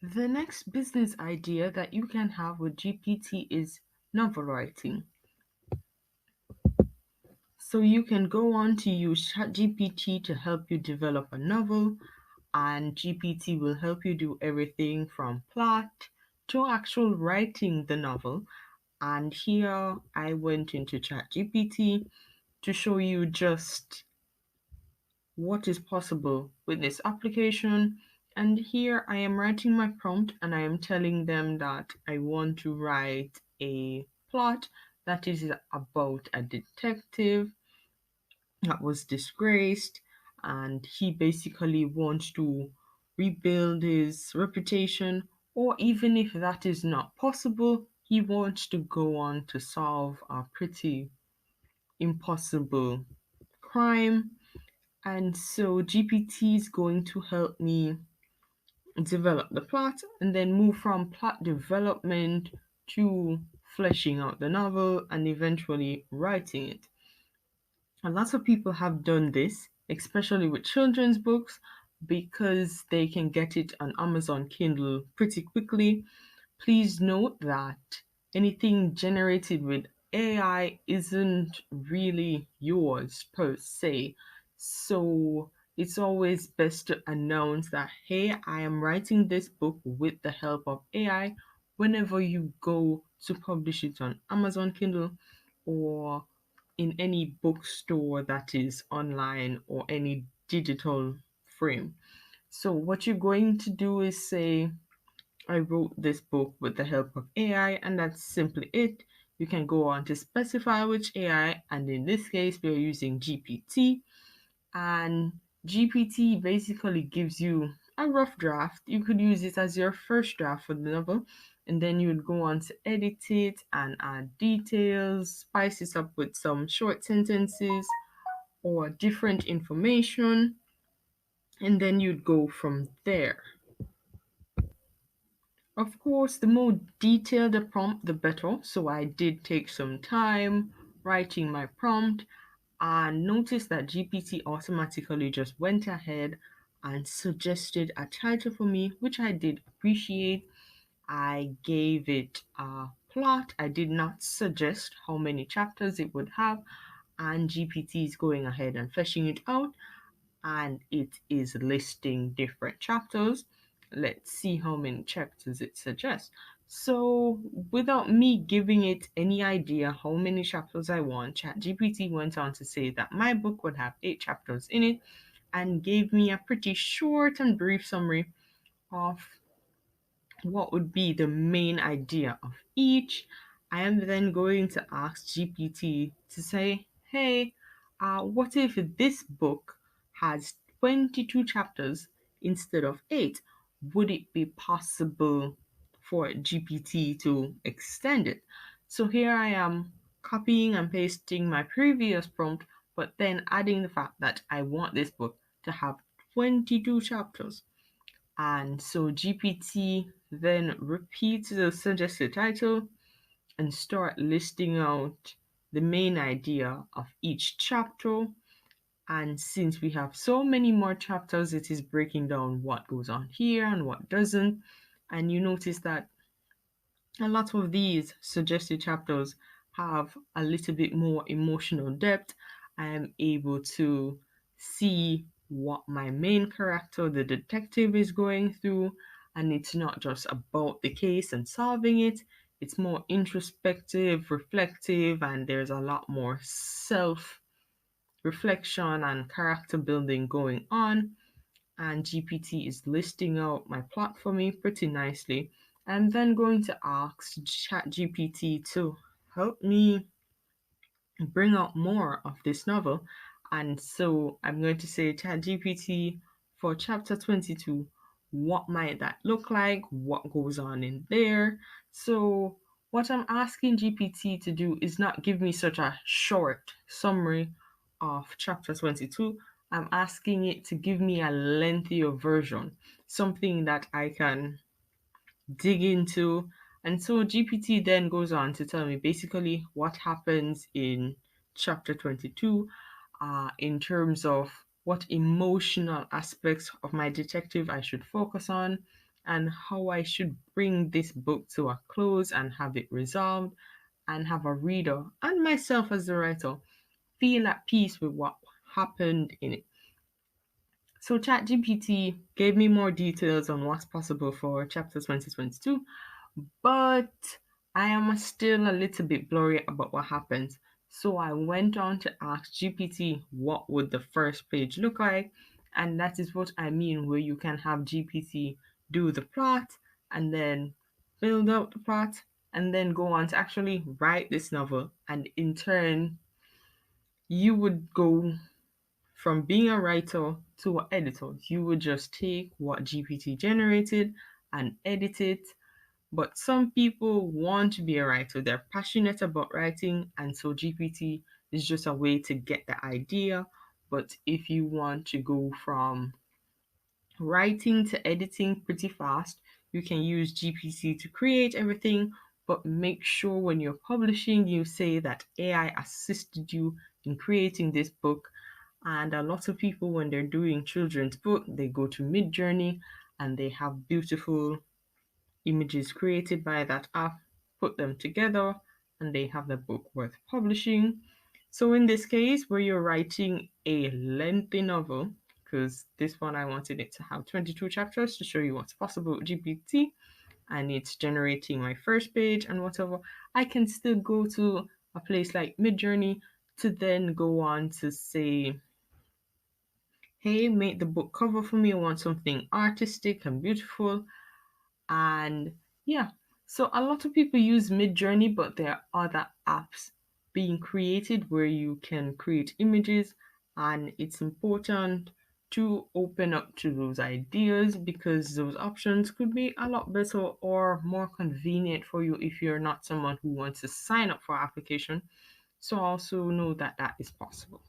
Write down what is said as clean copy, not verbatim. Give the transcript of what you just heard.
The next business idea that you can have with GPT is novel writing. So you can go on to use Chat GPT to help you develop a novel, and GPT will help you do everything from plot to actual writing the novel. And here I went into Chat GPT to show you just what is possible with this application. And here I am writing my prompt and I am telling them that I want to write a plot that is about a detective that was disgraced, and he basically wants to rebuild his reputation, or even if that is not possible, he wants to go on to solve a pretty impossible crime. And so GPT is going to help me develop the plot and then move from plot development to fleshing out the novel and eventually writing it. And lots of people have done this, especially with children's books, because they can get it on Amazon Kindle pretty quickly. Please note that anything generated with AI isn't really yours per se. So it's always best to announce that, hey, I am writing this book with the help of AI whenever you go to publish it on Amazon Kindle or in any bookstore that is online or any digital frame. So, what you're going to do is say, I wrote this book with the help of AI, and that's simply it. You can go on to specify which AI, and in this case, we're using GPT. And GPT basically gives you a rough draft. You could use it as your first draft for the novel, and then you would go on to edit it and add details, spice it up with some short sentences or different information, and then you'd go from there. Of course, the more detailed the prompt, the better. So I did take some time writing my prompt and noticed that GPT automatically just went ahead and suggested a title for me, which I did appreciate. I gave it a plot. I did not suggest how many chapters it would have, and GPT is going ahead and fleshing it out, and it is listing different chapters. Let's see how many chapters it suggests. So, without me giving it any idea how many chapters I want, ChatGPT went on to say that my book would have 8 chapters in it and gave me a pretty short and brief summary of what would be the main idea of each. I am then going to ask GPT to say, hey, what if this book has 22 chapters instead of 8? Would it be possible for GPT to extend it? So here I am copying and pasting my previous prompt, but then adding the fact that I want this book to have 22 chapters. And so GPT then repeats the suggested title and start listing out the main idea of each chapter. And since we have so many more chapters, it is breaking down what goes on here and what doesn't. And you notice that a lot of these suggested chapters have a little bit more emotional depth. I am able to see what my main character, the detective, is going through, and it's not just about the case and solving it. It's more introspective, reflective, and there's a lot more self reflection and character building going on, and GPT is listing out my plot for me pretty nicely. I'm then going to ask ChatGPT to help me bring out more of this novel. And so I'm going to say, ChatGPT, for chapter 22, what might that look like? What goes on in there? So, what I'm asking GPT to do is not give me such a short summary of chapter 22. I'm asking it to give me a lengthier version, something that I can dig into. And so GPT then goes on to tell me basically what happens in chapter 22 in terms of what emotional aspects of my detective I should focus on, and how I should bring this book to a close and have it resolved and have a reader and myself as the writer feel at peace with what happened in it. So ChatGPT gave me more details on what's possible for chapter 2022, but I am still a little bit blurry about what happens. So I went on to ask GPT what would the first page look like, and that is what I mean where you can have GPT do the plot and then build out the plot and then go on to actually write this novel, and in turn you would go from being a writer to an editor. You would just take what GPT generated and edit it. But some people want to be a writer, they're passionate about writing, and so GPT is just a way to get the idea. But if you want to go from writing to editing pretty fast, you can use GPT to create everything, but make sure when you're publishing, you say that AI assisted you in creating this book. And a lot of people, when they're doing children's book, they go to midjourney and they have beautiful images created by that app, put them together, and they have the book worth publishing. So in this case, where you're writing a lengthy novel, because this one I wanted it to have 22 chapters to show you what's possible with GPT, and it's generating my first page and whatever, I can still go to a place like Midjourney to then go on to say, hey, make the book cover for me. I want something artistic and beautiful. And yeah, so a lot of people use Midjourney, but there are other apps being created where you can create images, and it's important to open up to those ideas because those options could be a lot better or more convenient for you if you're not someone who wants to sign up for application. So also know that that is possible.